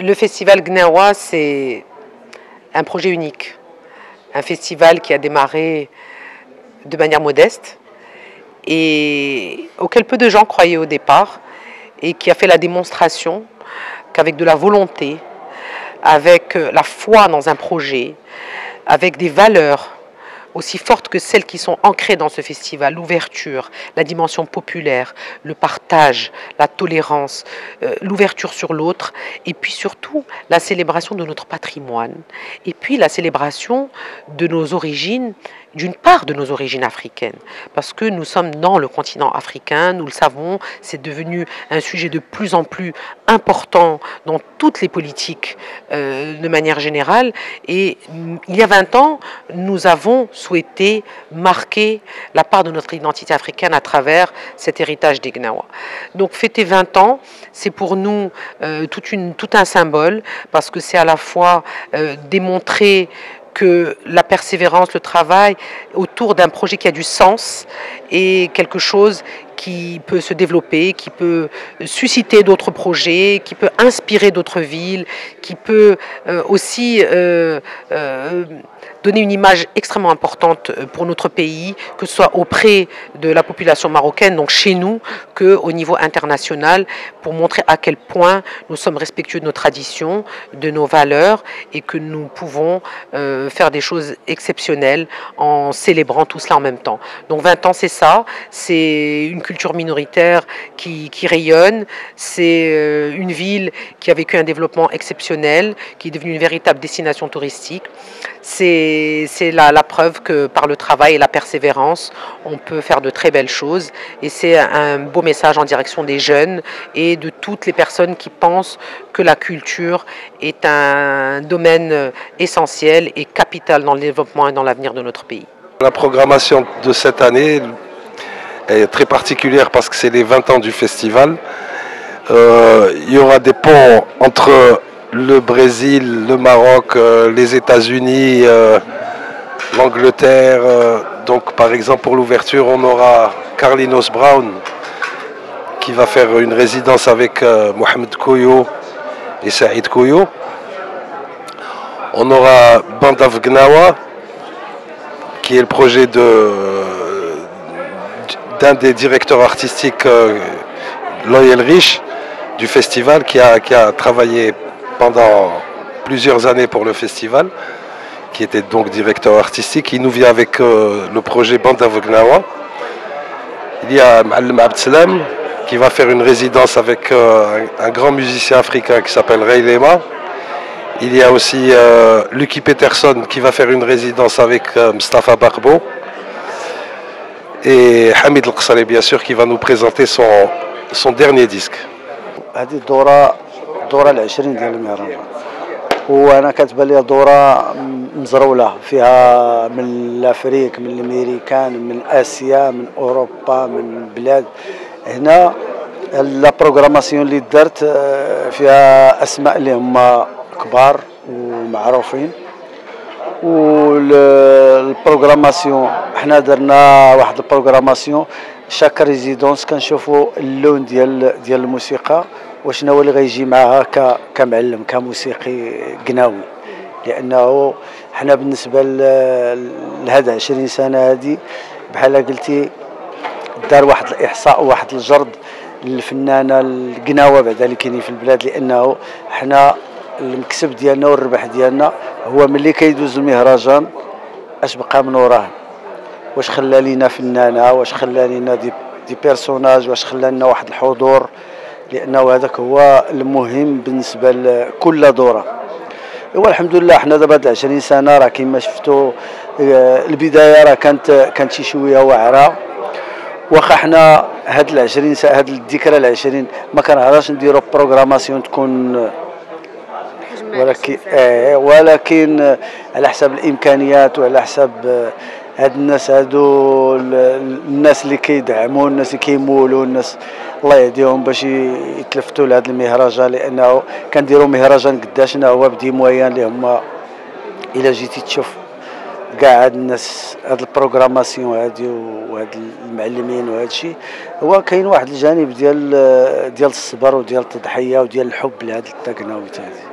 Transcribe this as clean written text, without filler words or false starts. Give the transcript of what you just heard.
Le festival Gnawa, c'est un projet unique. Un festival qui a démarré de manière modeste et auquel peu de gens croyaient au départ et qui a fait la démonstration qu'avec de la volonté, avec la foi dans un projet, avec des valeurs aussi fortes que celles qui sont ancrées dans ce festival, l'ouverture, la dimension populaire, le partage, la tolérance, l'ouverture sur l'autre, et puis surtout la célébration de notre patrimoine, et puis la célébration de nos origines, d'une part de nos origines africaines, parce que nous sommes dans le continent africain, nous le savons, c'est devenu un sujet de plus en plus important dans toutes les politiques de manière générale, et il y a 20 ans, nous avons souhaité marquer la part de notre identité africaine à travers cet héritage des Gnawa. Donc fêter 20 ans, c'est pour nous tout un symbole, parce que c'est à la fois démontrer que la persévérance, le travail autour d'un projet qui a du sens est quelque chose qui peut se développer, qui peut susciter d'autres projets, qui peut inspirer d'autres villes, qui peut aussi donner une image extrêmement importante pour notre pays, que ce soit auprès de la population marocaine, donc chez nous, qu'au niveau international, pour montrer à quel point nous sommes respectueux de nos traditions, de nos valeurs, et que nous pouvons faire des choses exceptionnelles en célébrant tout cela en même temps. Donc 20 ans, c'est ça, c'est une culture minoritaire qui rayonne, c'est une ville qui a vécu un développement exceptionnel, qui est devenue une véritable destination touristique. C'est la preuve que par le travail et la persévérance, on peut faire de très belles choses. Et c'est un beau message en direction des jeunes et de toutes les personnes qui pensent que la culture est un domaine essentiel et capital dans le développement et dans l'avenir de notre pays. La programmation de cette année est très particulière parce que c'est les 20 ans du festival. Il y aura des ponts entre le Brésil, le Maroc, les États-Unis, l'Angleterre. Donc par exemple pour l'ouverture, on aura Carlinhos Brown qui va faire une résidence avec Mohamed Koyo et Saïd Koyo. On aura Band of Gnawa qui est le projet d'un des directeurs artistiques, Loyal Rich, du festival, qui a travaillé pendant plusieurs années pour le festival, qui était donc directeur artistique. Il nous vient avec le projet Band of Gnawa. Il y a Ma'alem Abdeslam qui va faire une résidence avec un grand musicien africain qui s'appelle Ray Lema. Il y a aussi Lucky Peterson qui va faire une résidence avec Mustafa Barbo. Et Hamid El-Qsari, bien sûr, qui va nous présenter son dernier disque. هذه الدورة العشرين ديال المهرجان، وأنا كتبان لي دورة مزرولة فيها من الأفريق، من الأمريكان، من آسيا، من أوروبا، من بلاد. هنا لا بروغراماسيون اللي دارت فيها أسماء اللي هما كبار ومعروفين، والبروغراماسيون حنا درنا واحد البروغراماسيون شاك ريزيدونس كنشوفوا اللون ديال الموسيقى وشنو هو اللي غيجي معها كمعلم كموسيقي قناوي، لانه حنا بالنسبه لهاد 20 سنه هذه بحال قلتي دار واحد الاحصاء وواحد الجرد للفنانه القناوه بعدا اللي كاينين في البلاد، لانه حنا المكسب ديالنا والربح ديالنا هو ملي كيدوز المهرجان اش بقى من وراه، واش خلى لينا فنانه، واش خلى لينا دي بيرسوناج، واش خلى لنا واحد الحضور، لانه هذاك هو المهم بالنسبه لكل دوره. ايوا الحمد لله حنا دابا هاد 20 سنه راه كما شفتوا البدايه راه كانت شي شويه واعره، واخا حنا هاد 20 سنه هاد الذكرى ال20 ما كنهضرش نديرو بروغراماسيون تكون، ولكن على حسب الامكانيات وعلى حسب هاد الناس هادو الناس اللي كيدعموا، الناس اللي كيمولوا، الناس الله يهديهم باش يتلفتوا لهذا المهرجان، لانه كنديروا مهرجان قداشنا هو بدي موين اللي هما الا جيتي تشوف كاع هاد الناس هاد البروغراماسيون هادي وهاد المعلمين وهذا الشيء، هو كاين واحد الجانب ديال الصبر وديال التضحيه وديال الحب لهاد التقناوي هذه.